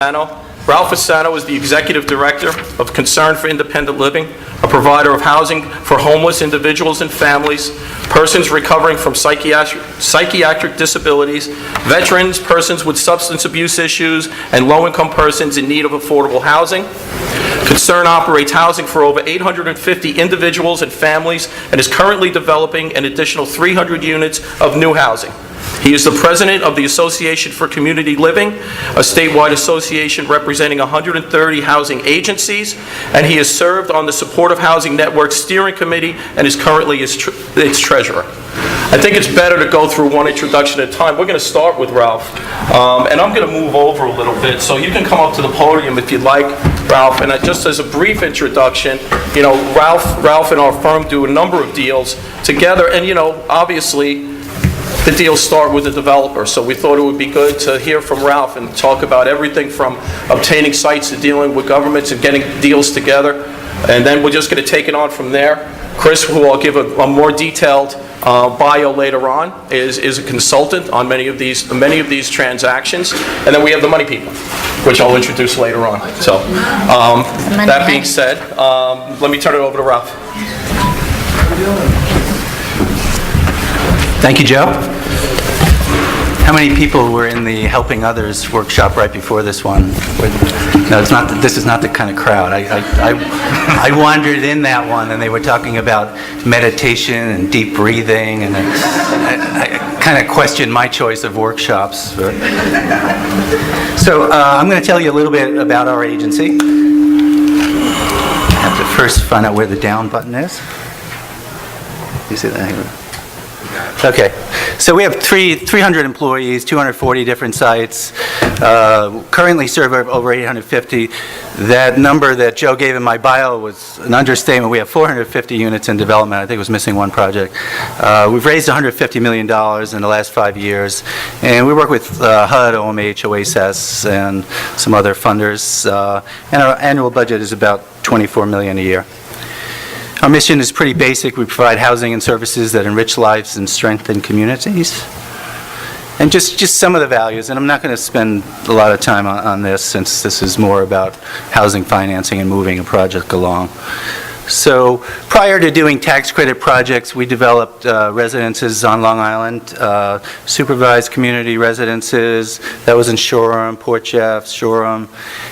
Fasano. Ralph Fasano is the Executive Director of Concern for Independent Living, a provider of housing for homeless individuals and families, persons recovering from psychiatric disabilities, veterans, persons with substance abuse issues, and low-income persons in need of affordable housing. Concern operates housing for over 850 individuals and families and is currently developing an additional 300 units of new housing. He is the president of the Association for Community Living, a statewide association representing 130 housing agencies, and he has served on the Supportive Housing Network Steering Committee and is currently its treasurer. I think it's better to go through one introduction at a time. We're going to start with Ralph, and I'm going to move over a little bit, so you can come up to the podium if you'd like, Ralph. And just as a brief introduction, you know, Ralph and our firm do a number of deals together, and, you know, obviously, the deals start with the developer, so we thought it would be good to hear from Ralph and talk about everything from obtaining sites to dealing with governments and getting deals together. And then we're just going to take it on from there. Chris, who I'll give a more detailed bio later on, is a consultant on many of these transactions. And then we have the money people, which I'll introduce later on. So that being said, let me turn it over to Ralph. Thank you, Joe. How many people were in the Helping Others workshop right before this one? No, it's not. This is not the kind of crowd. I wandered in that one, and they were talking about meditation and deep breathing, and I kind of questioned my choice of workshops. So I'm going to tell you a little bit about our agency. I have to first find out where the down button is. You see that here? Okay, so we have 300 employees, 240 different sites, currently serve over 850. That number that Joe gave in my bio was an understatement. We have 450 units in development. I think it was missing one project. We've raised $150 million in the last 5 years, and we work with HUD, OMH, OASS, and some other funders, and our annual budget is about $24 million a year. Our mission is pretty basic. We provide housing and services that enrich lives and strengthen communities. And just some of the values, and I'm not going to spend a lot of time on this since this is more about housing financing and moving a project along. So prior to doing tax credit projects, we developed residences on Long Island, supervised community residences. That was in Shoreham, Port Jeff, Shoreham.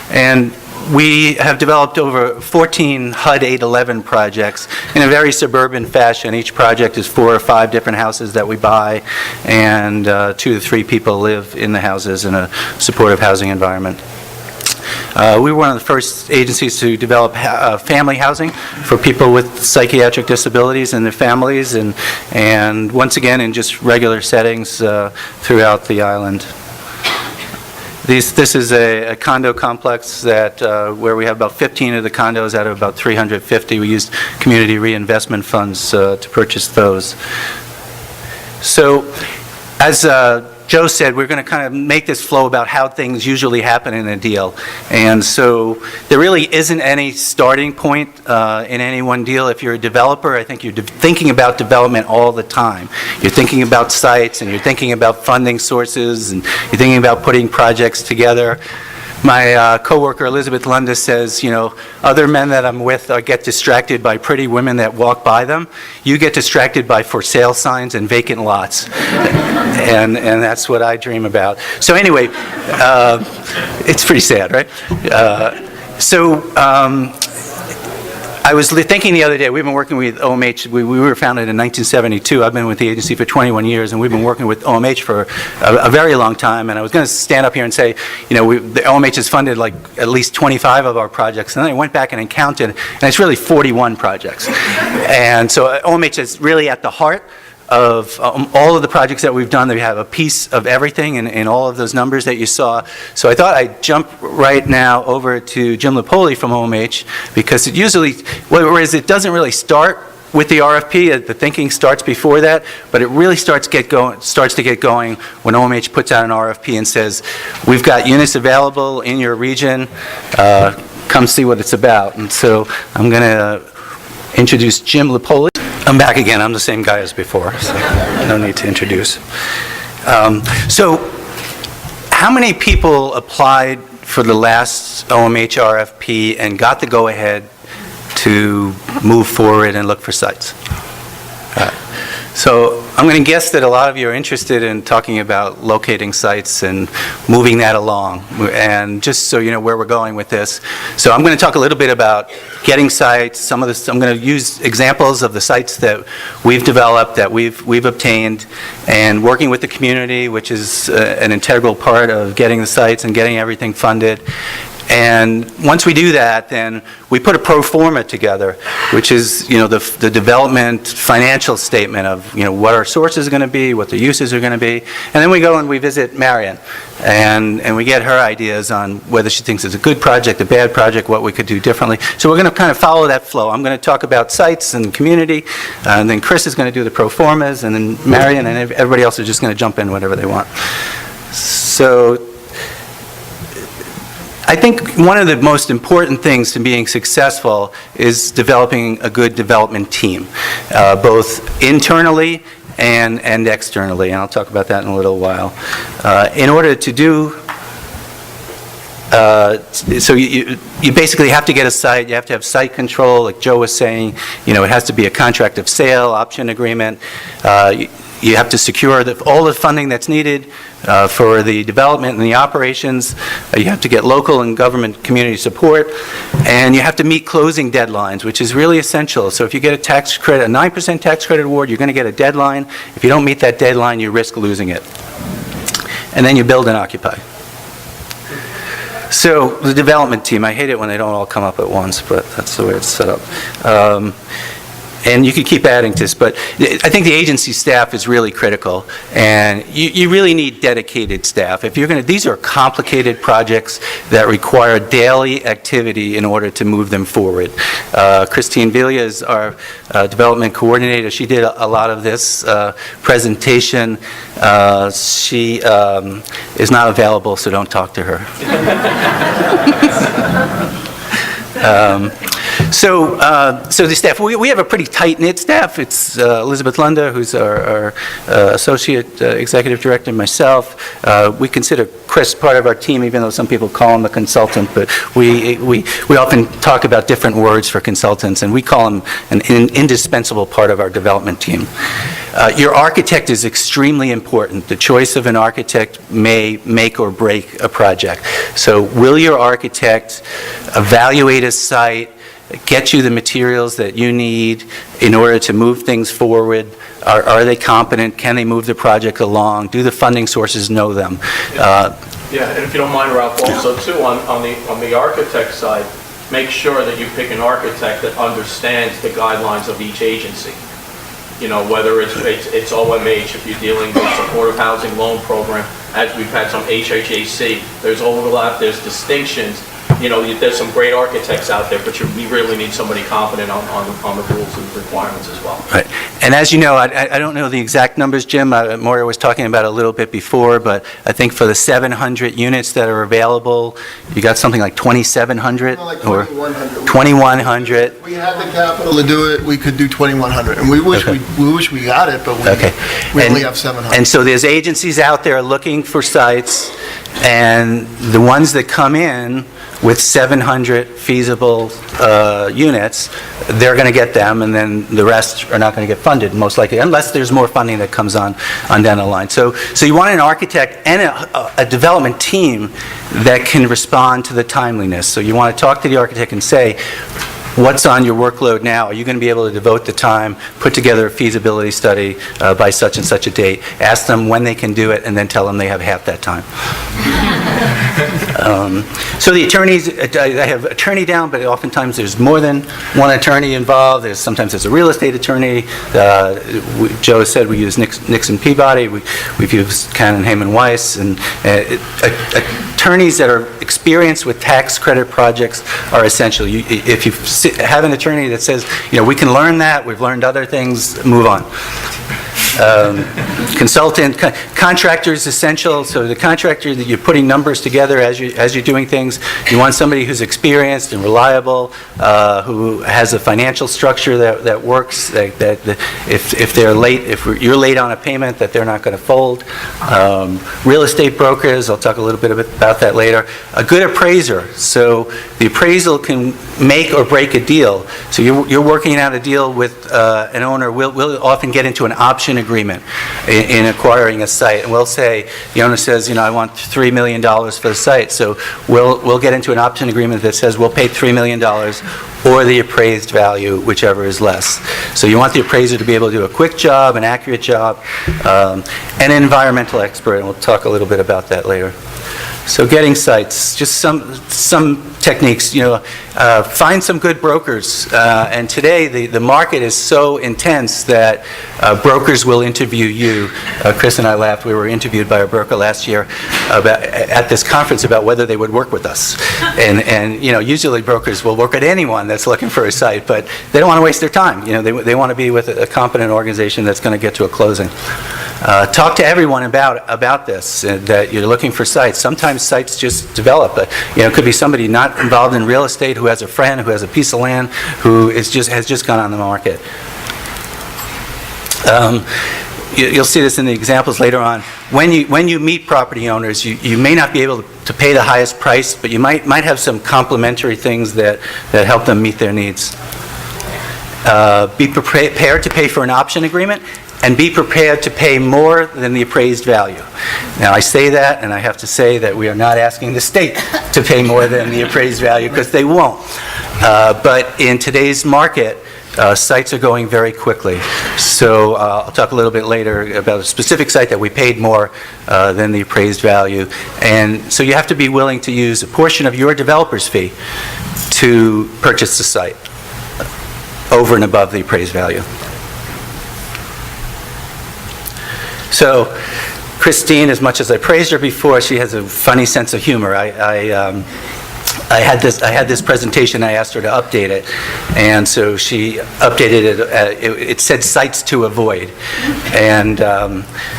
And we have developed over 14 HUD 811 projects in a very suburban fashion. Each project is 4 or 5 different houses that we buy, and 2 to 3 people live in the houses in a supportive housing environment. We were one of the first agencies to develop family housing for people with psychiatric disabilities and their families, and once again in just regular settings throughout the island. This is a condo complex that where we have about 15 of the condos out of about 350. We used community reinvestment funds to purchase those. So, as Joe said, we're going to kind of make this flow about how things usually happen in a deal. And so there really isn't any starting point in any one deal. If you're a developer, I think you're thinking about development all the time. You're thinking about sites, and you're thinking about funding sources, and you're thinking about putting projects together. My coworker Elizabeth Lunda says, you know, other men that I'm with get distracted by pretty women that walk by them. You get distracted by for sale signs and vacant lots. And that's what I dream about. So anyway, it's pretty sad, right? I was thinking the other day, we've been working with OMH, we were founded in 1972. I've been with the agency for 21 years, and we've been working with OMH for a very long time. And I was going to stand up here and say, you know, the OMH has funded like at least 25 of our projects. And then I went back and counted, and it's really 41 projects. And so OMH is really at the heart of all of the projects that we've done. They have a piece of everything in all of those numbers that you saw. So I thought I'd jump right now over to Jim Lipoli from OMH, because it usually, whereas it doesn't really start with the RFP, the thinking starts before that, but it really starts to get going when OMH puts out an RFP and says, we've got units available in your region, come see what it's about. And so I'm going to introduce Jim Lipoli. I'm back again. I'm the same guy as before, so no need to introduce. So how many people applied for the last OMH RFP and got the go-ahead to move forward and look for sites. So I'm going to guess that a lot of you are interested in talking about locating sites and moving that along. And just so you know where we're going with this, so I'm going to talk a little bit about getting sites. I'm going to use examples of the sites that we've developed, that we've obtained, and working with the community, which is an integral part of getting the sites and getting everything funded. And once we do that, then we put a pro forma together, which is, the development financial statement of, what our sources are going to be, what the uses are going to be. And then we go and we visit Marion, and we get her ideas on whether she thinks it's a good project, a bad project, what we could do differently. So we're going to kind of follow that flow. I'm going to talk about sites and community, and then Chris is going to do the pro formas, and then Marion and everybody else is just going to jump in whatever they want. So I think one of the most important things to being successful is developing a good development team, both internally and externally, and I'll talk about that in a little while. In order to do, so you basically have to get a site, you have to have site control, like Joe was saying, it has to be a contract of sale, option agreement. You have to secure all the funding that's needed for the development and the operations. You have to get local and government community support, and you have to meet closing deadlines, which is really essential. So if you get a tax credit, a 9% tax credit award, you're going to get a deadline. If you don't meet that deadline, you risk losing it. And then you build and occupy. So the development team, I hate it when they don't all come up at once, but that's the way it's set up. And you can keep adding to this, but I think the agency staff is really critical, and you really need dedicated staff. If you're going to, these are complicated projects that require daily activity in order to move them forward. Christine Viglia is our development coordinator. She did a lot of this presentation. She is not available, so don't talk to her. So the staff, we have a pretty tight-knit staff. It's Elizabeth Lunda, who's our associate executive director, and myself. We consider Chris part of our team, even though some people call him a consultant, but we often talk about different words for consultants, and we call him an indispensable part of our development team. Your architect is extremely important. The choice of an architect may make or break a project. So will your architect evaluate a site, get you the materials that you need in order to move things forward? Are they competent? Can they move the project along? Do the funding sources know them? Yeah, and if you don't mind, Ralph, also too, on the architect side, make sure that you pick an architect that understands the guidelines of each agency. Whether it's OMH, if you're dealing with supportive housing loan program, as we've had some HHAC, there's overlap, there's distinctions. There's some great architects out there, but we really need somebody competent on the rules and requirements as well. Right. And as you know, I don't know the exact numbers, Jim. Moira was talking about it a little bit before, but I think for the 700 units that are available, you got something like 2,700? Like or 2,100. 2,100. We had the capital to do it, we could do 2,100. And we wish we got it, but we only have 700. And so there's agencies out there looking for sites, and the ones that come in with 700 feasible units, they're going to get them, and then the rest are not going to get funded, most likely, unless there's more funding that comes on down the line. So you want an architect and a development team that can respond to the timeliness. So you want to talk to the architect and say, what's on your workload now? Are you going to be able to devote the time, put together a feasibility study by such and such a date? Ask them when they can do it, and then tell them they have half that time. So the attorneys, I have attorney down, but oftentimes there's more than one attorney involved. Sometimes there's a real estate attorney. Joe said we use Nixon Peabody. We've used Cannon Hayman Weiss. And attorneys that are experienced with tax credit projects are essential. If you have an attorney that says, we can learn that, we've learned other things, move on. Consultant, contractor is essential. So the contractor that you're putting numbers together as you're doing things, you want somebody who's experienced and reliable, who has a financial structure that works. That if they're late, if you're late on a payment, that they're not going to fold. Real estate brokers, I'll talk a little bit about that later. A good appraiser. So the appraisal can make or break a deal. So you're working out a deal with an owner. We'll often get into an option agreement in acquiring a site, and we'll say, the owner says, I want $3 million for the site. So we'll get into an option agreement that says we'll pay $3 million or the appraised value, whichever is less. So you want the appraiser to be able to do a quick job, an accurate job, an environmental expert, and we'll talk a little bit about that later. So getting sites, just some techniques, find some good brokers. And today the market is so intense that brokers will interview you. Chris and I laughed. We were interviewed by a broker last year at this conference about whether they would work with us. And usually brokers will work at anyone that's looking for a site, but they don't want to waste their time. They want to be with a competent organization that's going to get to a closing. Talk to everyone about this, that you're looking for sites. Sometimes sites just develop. It could be somebody not involved in real estate who has a friend who has a piece of land who has just gone on the market. You'll see this in the examples later on. When you meet property owners, you may not be able to pay the highest price, but you might have some complementary things that help them meet their needs. Be prepared to pay for an option agreement, and be prepared to pay more than the appraised value. Now, I say that, and I have to say that we are not asking the state to pay more than the appraised value, because they won't. But in today's market, sites are going very quickly. So I'll talk a little bit later about a specific site that we paid more than the appraised value. And so you have to be willing to use a portion of your developer's fee to purchase the site over and above the appraised value. So Christine, as much as I praised her before, she has a funny sense of humor. I had this presentation. I asked her to update it, and so she updated it. It said sites to avoid, and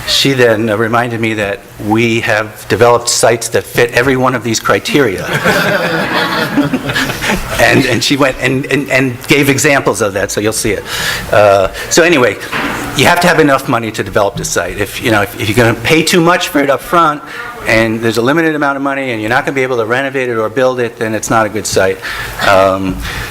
she then reminded me that we have developed sites that fit every one of these criteria. and she went and gave examples of that, so you'll see it. So anyway, you have to have enough money to develop the site. If you're going to pay too much for it up front, and there's a limited amount of money, and you're not going to be able to renovate it or build it, then it's not a good site.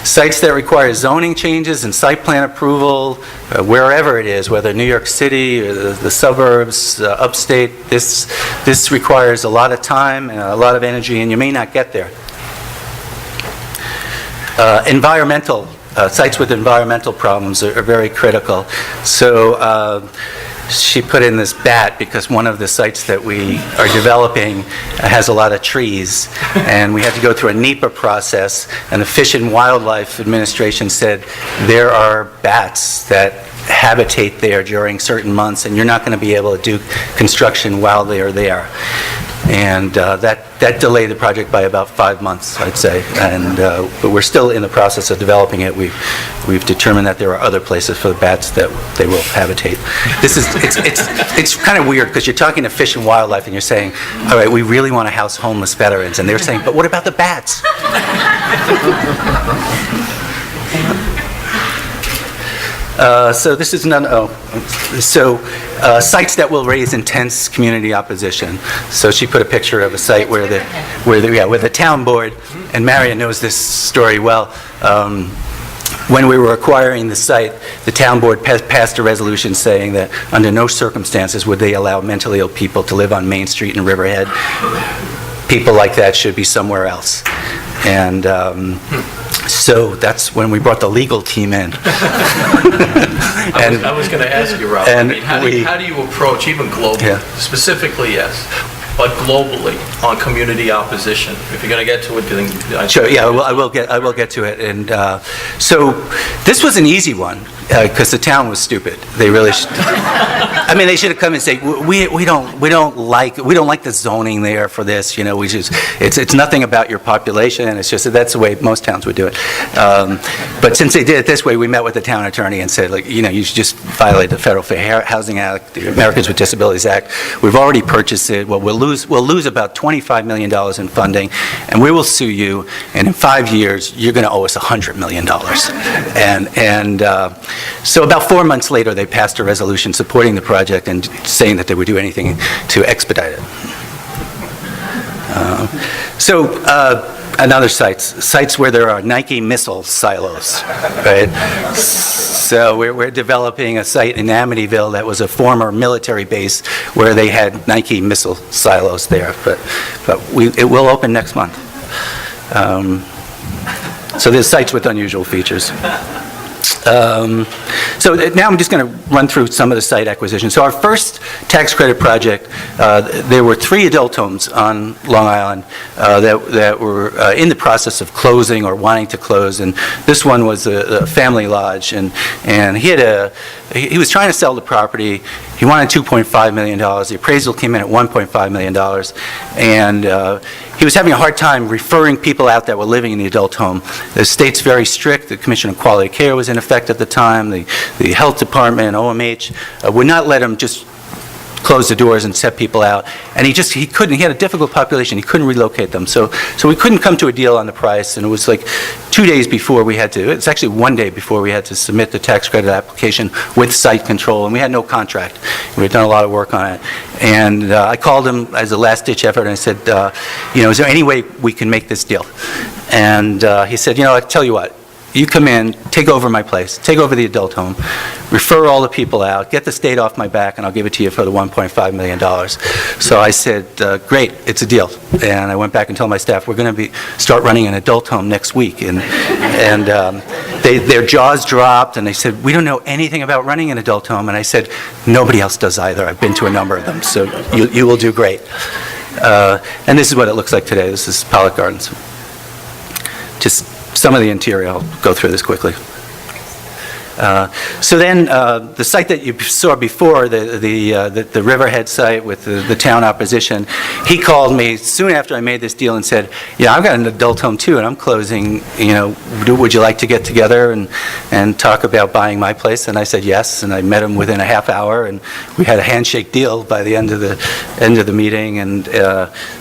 Sites that require zoning changes and site plan approval, wherever it is, whether New York City or the suburbs, upstate, this requires a lot of time and a lot of energy, and you may not get there. Environmental sites with environmental problems are very critical. So she put in this bat because one of the sites that we are developing has a lot of trees, and we had to go through a NEPA process, and the Fish and Wildlife Administration said there are bats that habitate there during certain months, and you're not going to be able to do construction while they are there. And that delayed the project by about 5 months, I'd say. And but we're still in the process of developing it. We've determined that there are other places for the bats that they will habitate. It's kind of weird because you're talking to Fish and Wildlife and you're saying, all right, we really want to house homeless veterans, and they're saying, but what about the bats? So this is sites that will raise intense community opposition. So she put a picture of a site where the town board, and Marion knows this story well. When we were acquiring the site, the town board passed a resolution saying that under no circumstances would they allow mentally ill people to live on Main Street in Riverhead. People like that should be somewhere else. And so that's when we brought the legal team in. I was going to ask you, Rob, and how do you approach, even globally, Yeah. specifically, yes? but globally on community opposition. If you're going to get to it, then... Sure, yeah, I will get to it. And so this was an easy one because the town was stupid. They really should, I mean, they should have come and say, we don't like the zoning there for this, you know, it's nothing about your population, it's just that that's the way most towns would do it. But since they did it this way, we met with the town attorney and said, like, you know, you should just violate the Federal Fair Housing Act, the Americans with Disabilities Act. We've already purchased it. Well, we'll lose about $25 million in funding, and we will sue you, and in 5 years, you're going to owe us $100 million. So about 4 months later, they passed a resolution supporting the project and saying that they would do anything to expedite it. Another sites where there are Nike missile silos, right? So we're developing a site in Amityville that was a former military base where they had Nike missile silos there, but it will open next month. So there's sites with unusual features. So now I'm just going to run through some of the site acquisitions. So our first tax credit project, there were 3 adult homes on Long Island that were in the process of closing or wanting to close, and this one was a family lodge, and he was trying to sell the property. He wanted $2.5 million. The appraisal came in at $1.5 million, and he was having a hard time referring people out that were living in the adult home. The state's very strict. The Commission on Quality Care was in effect at the time. The health department, OMH, would not let him just close the doors and set people out. And he couldn't. He had a difficult population. He couldn't relocate them. So we couldn't come to a deal on the price. And it was like 2 days before we had to. It's actually 1 day before we had to submit the tax credit application with site control. And we had no contract. We had done a lot of work on it. And I called him as a last-ditch effort, and I said, is there any way we can make this deal? And he said, I tell you what. You come in, take over my place, take over the adult home, refer all the people out, get the state off my back, and I'll give it to you for the $1.5 million. So I said, great, it's a deal. And I went back and told my staff, we're going to start running an adult home next week. And their jaws dropped, and they said, we don't know anything about running an adult home. And I said, nobody else does either. I've been to a number of them, so you will do great. And this is what it looks like today. This is Pollock Gardens. Just some of the interior. I'll go through this quickly. So then the site that you saw before, the Riverhead site with the town opposition, he called me soon after I made this deal and said, yeah, I've got an adult home too, and I'm closing, would you like to get together and talk about buying my place? And I said yes, and I met him within a half hour, and we had a handshake deal by the end of the meeting, and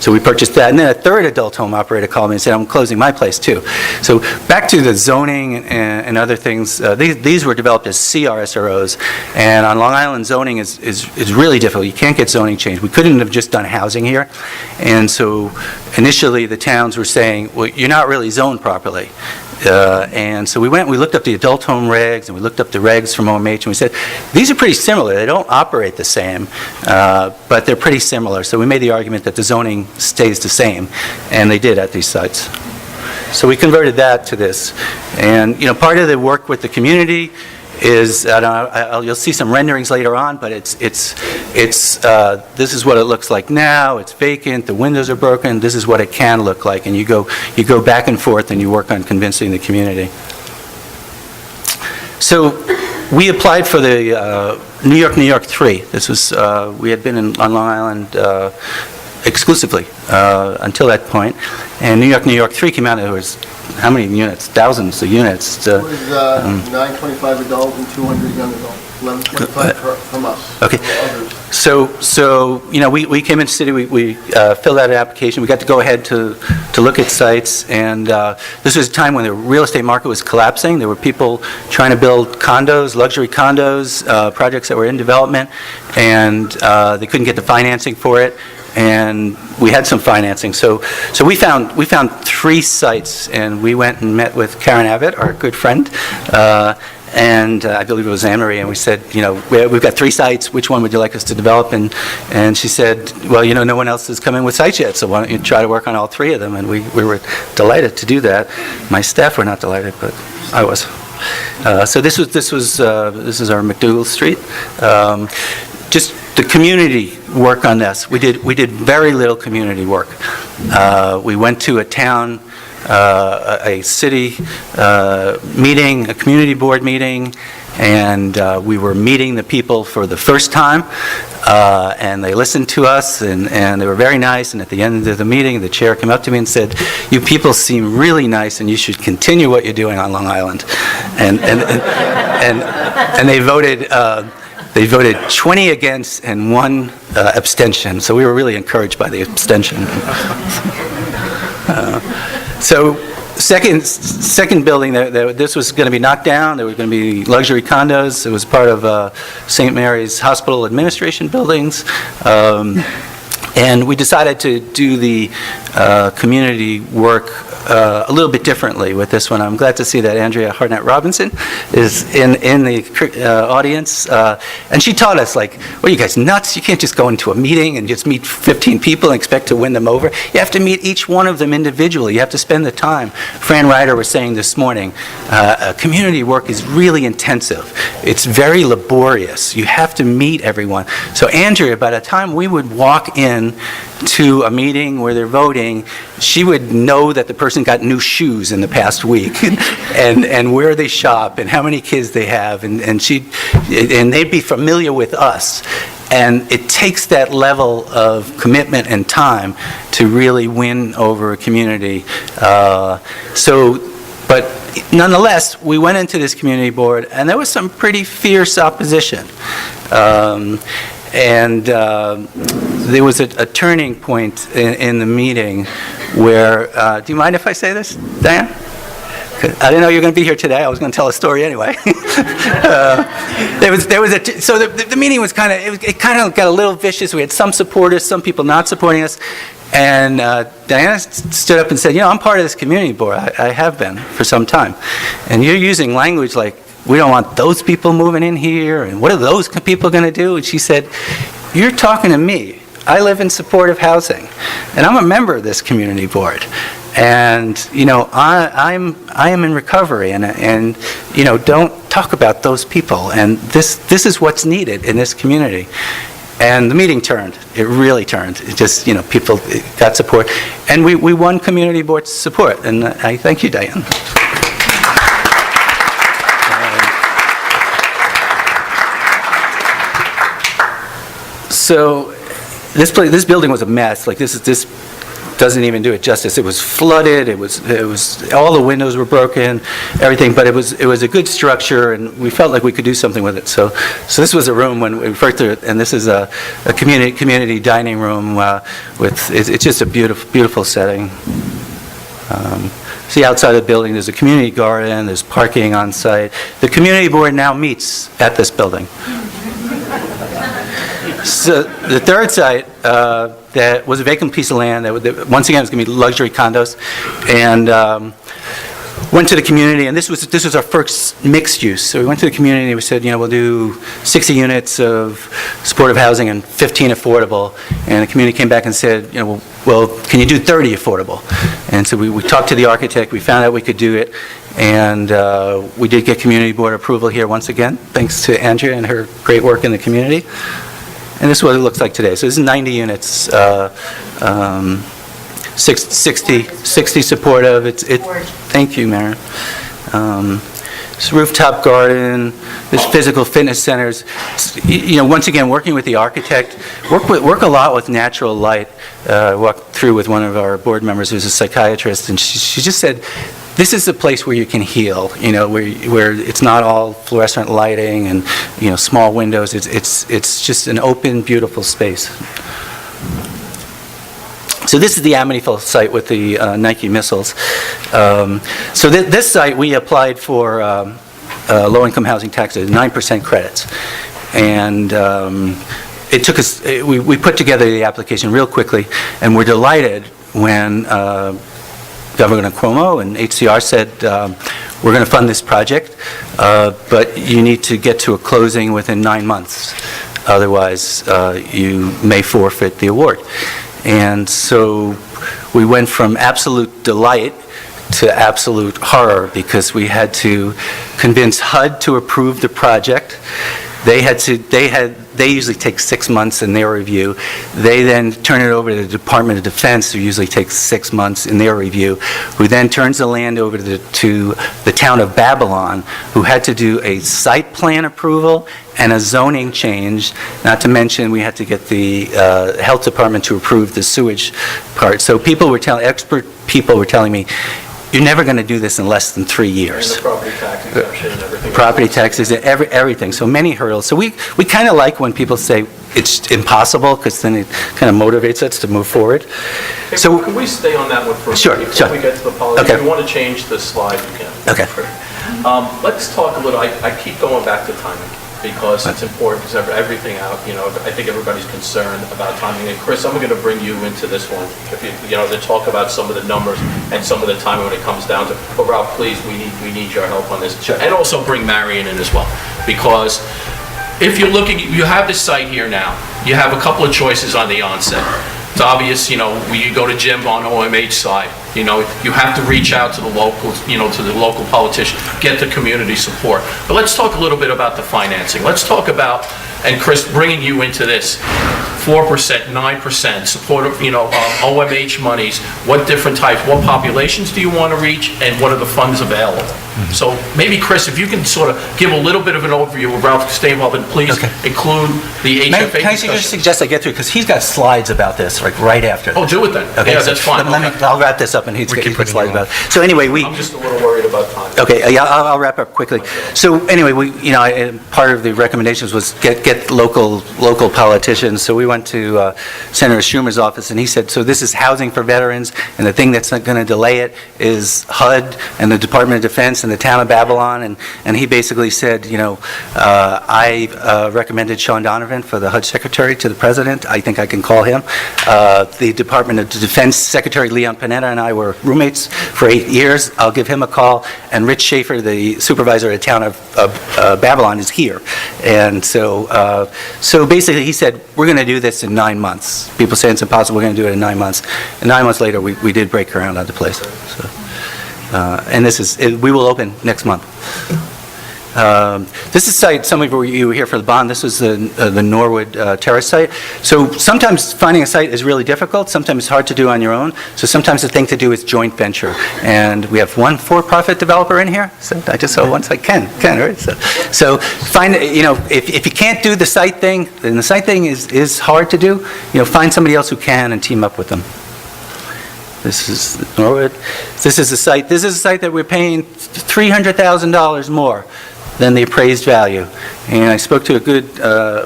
so we purchased that. And then a third adult home operator called me and said, I'm closing my place too. So back to the zoning and other things, these were developed as CRSROs, and on Long Island, zoning is really difficult. You can't get zoning changed. We couldn't have just done housing here, and so initially the towns were saying, well, you're not really zoned properly. And so we looked up the adult home regs, and we looked up the regs from OMH, and we said, these are pretty similar. They don't operate the same, but they're pretty similar. So we made the argument that the zoning stays the same, and they did at these sites. So we converted that to this. And, part of the work with the community is, you'll see some renderings later on, but this is what it looks like now. It's vacant, the windows are broken, this is what it can look like, and you go back and forth and you work on convincing the community. So we applied for the New York 3. This was, we had been on Long Island exclusively until that point, and New York 3 came out, and there was how many units? Thousands of units. It was 925 adult and 200 young adult, 1125 from us. Okay. So we came into the city, we filled out an application, we got to go ahead to look at sites, and this was a time when the real estate market was collapsing. There were people trying to build condos, luxury condos, projects that were in development, and they couldn't get the financing for it. And we had some financing, so we found 3 sites, and we went and met with Karen Abbott, our good friend, and I believe it was Anne-Marie, and we said, we've got 3 sites, which one would you like us to develop? And she said, well, no one else has come in with sites yet, so why don't you try to work on all 3 of them? And we were delighted to do that. My staff were not delighted, but I was. So this is our McDougal Street. Just the community work on this, we did very little community work. We went to a town, a city meeting, a community board meeting, and we were meeting the people for the first time, and they listened to us, and they were very nice, and at the end of the meeting, the chair came up to me and said, "You people seem really nice, and you should continue what you're doing on Long Island." And they voted 20 against and 1 abstention, so we were really encouraged by the abstention. So second building, this was going to be knocked down. There were going to be luxury condos. It was part of St. Mary's Hospital Administration buildings. And we decided to do the community work a little bit differently with this one. I'm glad to see that Andrea Hartnett-Robinson is in the audience. And she taught us, like, what are you guys, nuts? You can't just go into a meeting and just meet 15 people and expect to win them over. You have to meet each one of them individually. You have to spend the time. Fran Ryder was saying this morning, community work is really intensive. It's very laborious. You have to meet everyone. So Andrea, by the time we would walk in to a meeting where they're voting, she would know that the person got new shoes in the past week and where they shop and how many kids they have, and they'd be familiar with us. And it takes that level of commitment and time to really win over a community. But nonetheless, we went into this community board, and there was some pretty fierce opposition. There was a turning point in the meeting where, do you mind if I say this, Diane? I didn't know you were going to be here today. I was going to tell a story anyway. So the meeting was it kind of got a little vicious. We had some supporters, some people not supporting us. And Diana stood up and said, I'm part of this community board. I have been for some time. And you're using language like, we don't want those people moving in here, and what are those people going to do? And she said, you're talking to me. I live in supportive housing, and I'm a member of this community board. And, I am in recovery, and don't talk about those people. And this is what's needed in this community. And the meeting turned. It really turned. It just, people got support. And we won community board support, and I thank you, Diane. So this building was a mess. Like this doesn't even do it justice. It was flooded. It was all the windows were broken, everything. But it was a good structure, and we felt like we could do something with it. So this was a room when we first did it, and this is a community dining room it's just a beautiful setting. See outside the building, there's a community garden. There's parking on site. The community board now meets at this building. So the third site that was a vacant piece of land that once again was going to be luxury condos, and went to the community, and this was our first mixed use. So we went to the community and we said, we'll do 60 units of supportive housing and 15 affordable. And the community came back and said, well, can you do 30 affordable? And so we talked to the architect. We found out we could do it. And we did get community board approval here once again, thanks to Andrea and her great work in the community. And this is what it looks like today. So this is 90 units, 60 supportive. Thank you, Maren. This rooftop garden, this physical fitness centers. Once again, working with the architect, work a lot with natural light. Walked through with one of our board members who's a psychiatrist, and she just said, this is a place where you can heal, where it's not all fluorescent lighting and, small windows. It's just an open, beautiful space. So this is the Amityville site with the Nike missiles. So this site, we applied for low-income housing taxes, 9% credits. And it took us, we put together the application real quickly, and we're delighted when Governor Cuomo and HCR said, we're going to fund this project, but you need to get to a closing within 9 months. Otherwise, you may forfeit the award. And so we went from absolute delight to absolute horror because we had to convince HUD to approve the project. They had they usually take 6 months in their review. They then turn it over to the Department of Defense, who usually takes 6 months in their review, who then turns the land over to the town of Babylon, who had to do a site plan approval and a zoning change, not to mention we had to get the health department to approve the sewage part. So expert people were telling me, you're never going to do this in less than 3 years. And the property tax exemption and everything. Property taxes, everything, so many hurdles. So we kind of like when people say it's impossible, because then it kind of motivates us to move forward. Hey, So, can we stay on that one for a Sure, minute sure. before we get to the policy? Okay. If you want to change the slide, you can. Okay. Let's talk a little, I keep going back to timing, because it's important, because everything out, I think everybody's concerned about timing. And Chris, I'm going to bring you into this one, if to talk about some of the numbers and some of the timing when it comes down to, but Rob, please, we need your help on this. Sure. And also bring Marion in as well, because if you're looking, you have this site here now, you have a couple of choices on the onset. It's obvious, you go to Jim on OMH side, you have to reach out to the locals, to the local politician, get the community support. But let's talk a little bit about the financing. Let's talk about, and Chris, bringing you into this, 4%, 9%, support of, OMH monies, what different types, what populations do you want to reach, and what are the funds available? So maybe, Chris, if you can sort of give a little bit of an overview of Ralph stay involved, and please include the HFA can I discussion. just suggest I get through, because he's got slides about this, like right after. Oh, do it then. Okay, Yeah, so that's fine. Okay. I'll wrap this up, and he's got slides about it. So anyway, I'm just a little worried about time. Okay, yeah, I'll wrap up quickly. So anyway, part of the recommendations was get local politicians. So we went to Senator Schumer's office, and he said, so this is housing for veterans, and the thing that's not going to delay it is HUD and the Department of Defense and the town of Babylon. And he basically said, I recommended Sean Donovan for the HUD secretary to the president. I think I can call him. The Department of Defense Secretary Leon Panetta and I were roommates for 8 years. I'll give him a call. And Rich Schaefer, the supervisor at the town of Babylon, is here. And so basically he said, we're going to do this in 9 months. People say it's impossible, we're going to do it in 9 months. And 9 months later, we did break ground on the place. So, and we will open next month. This is site, some of you were here for the bond, this was the Norwood Terrace site. So sometimes finding a site is really difficult, sometimes it's hard to do on your own, so sometimes the thing to do is joint venture. And we have one for-profit developer in here, so I just saw one site, Ken, right? So find, if you can't do the site thing, then the site thing is hard to do, find somebody else who can and team up with them. This is Norwood. This is a site that we're paying $300,000 more than the appraised value. And I spoke to a good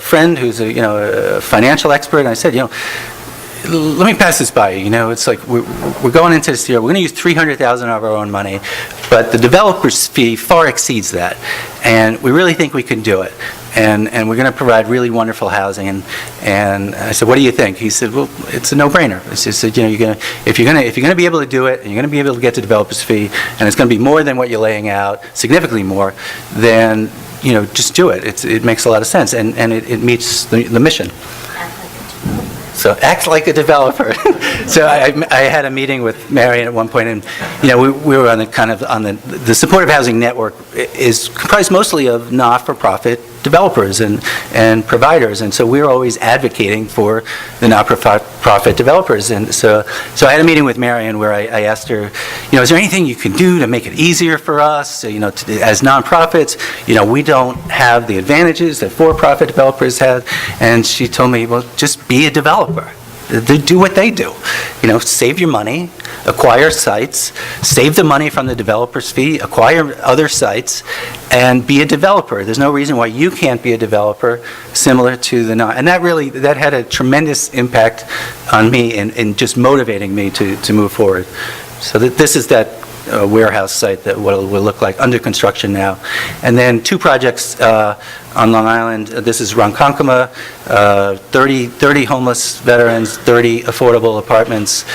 friend who's a financial expert, and I said, let me pass this by you. It's like we're going into this year. We're going to use $300,000 of our own money, but the developer's fee far exceeds that, and we really think we can do it. And we're going to provide really wonderful housing. And I said, what do you think? He said, well, it's a no-brainer. He said, if you're going to be able to do it, and you're going to be able to get the developer's fee, and it's going to be more than what you're laying out, significantly more, then just do it. It makes a lot of sense, and it meets the mission. So act like a developer. So I had a meeting with Marion at one point, and we were on the supportive housing network is comprised mostly of not-for-profit developers and providers, and so we're always advocating for the not-for-profit developers. And so I had a meeting with Marion where I asked her, is there anything you can do to make it easier for us? As nonprofits, we don't have the advantages that for-profit developers have. And she told me, well, just be a developer. They do what they do. Save your money, acquire sites, save the money from the developer's fee, acquire other sites, and be a developer. There's no reason why you can't be a developer similar to the non. And that had a tremendous impact on me in just motivating me to move forward. So this is that warehouse site that what it will look like under construction now. And then 2 projects on Long Island. This is Ronkonkoma, 30 homeless veterans, 30 affordable apartments.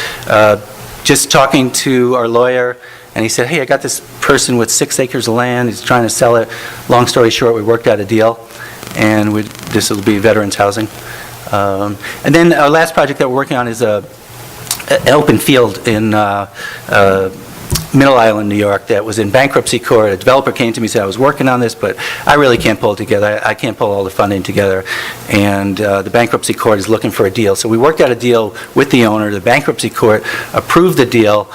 Just talking to our lawyer, and he said, hey, I got this person with 6 acres of land. He's trying to sell it. Long story short, we worked out a deal, and this will be veterans housing. And then our last project that we're working on is an open field in Middle Island, New York, that was in bankruptcy court. A developer came to me and said, I was working on this, but I really can't pull it together. I can't pull all the funding together. And the bankruptcy court is looking for a deal. So we worked out a deal with the owner. The bankruptcy court approved the deal.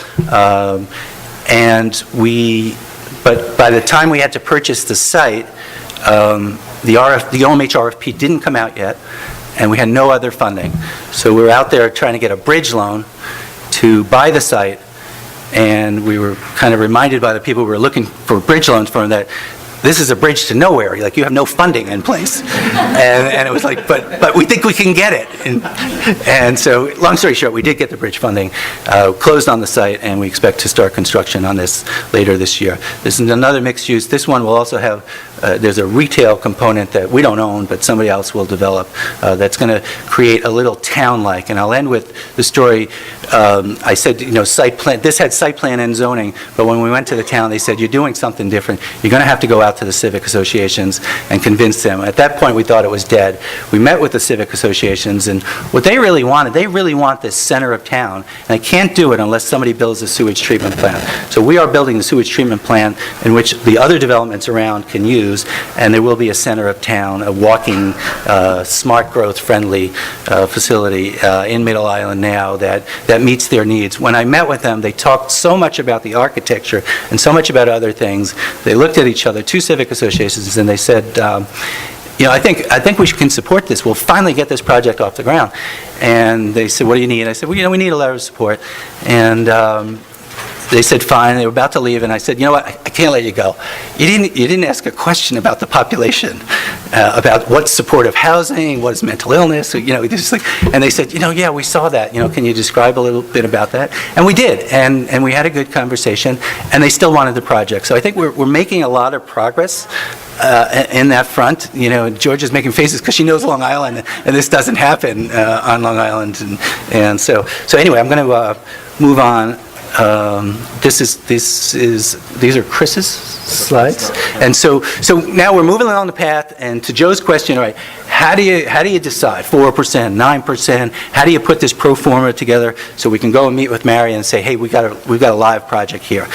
But by the time we had to purchase the site, the OMH RFP didn't come out yet, and we had no other funding. So we were out there trying to get a bridge loan to buy the site, and we were kind of reminded by the people who were looking for bridge loans from that this is a bridge to nowhere. Like, you have no funding in place. And it was like, but we think we can get it. And so, long story short, we did get the bridge funding, closed on the site, and we expect to start construction on this later this year. This is another mixed use. This one will also have, there's a retail component that we don't own, but somebody else will develop, that's going to create a little town-like. And I'll end with the story. I said, site plan, this had site plan and zoning, but when we went to the town, they said, you're doing something different. You're going to have to go out to the civic associations and convince them. At that point, we thought it was dead. We met with the civic associations, and what they really wanted, they really want this center of town, and they can't do it unless somebody builds a sewage treatment plant. So we are building the sewage treatment plant in which the other developments around can use, and there will be a center of town, a walking, smart growth friendly facility in Middle Island now that meets their needs. When I met with them, they talked so much about the architecture and so much about other things. They looked at each other, two civic associations, and they said, I think we can support this. We'll finally get this project off the ground. And they said, what do you need? I said, well, we need a letter of support. And they said, fine. They were about to leave, and I said, you know what, I can't let you go. You didn't ask a question about the population, about what's supportive housing, what is mental illness, and they said, yeah, we saw that. Can you describe a little bit about that? And we did, and we had a good conversation, and they still wanted the project. So I think we're making a lot of progress in that front. George is making faces because she knows Long Island, and this doesn't happen on Long Island, and so anyway, I'm going to move on. These are Chris's slides, and so now we're moving along the path. And to Joe's question, all right, how do you decide 4%, 9%? How do you put this pro forma together so we can go and meet with Mary and say, hey, we got a live project here?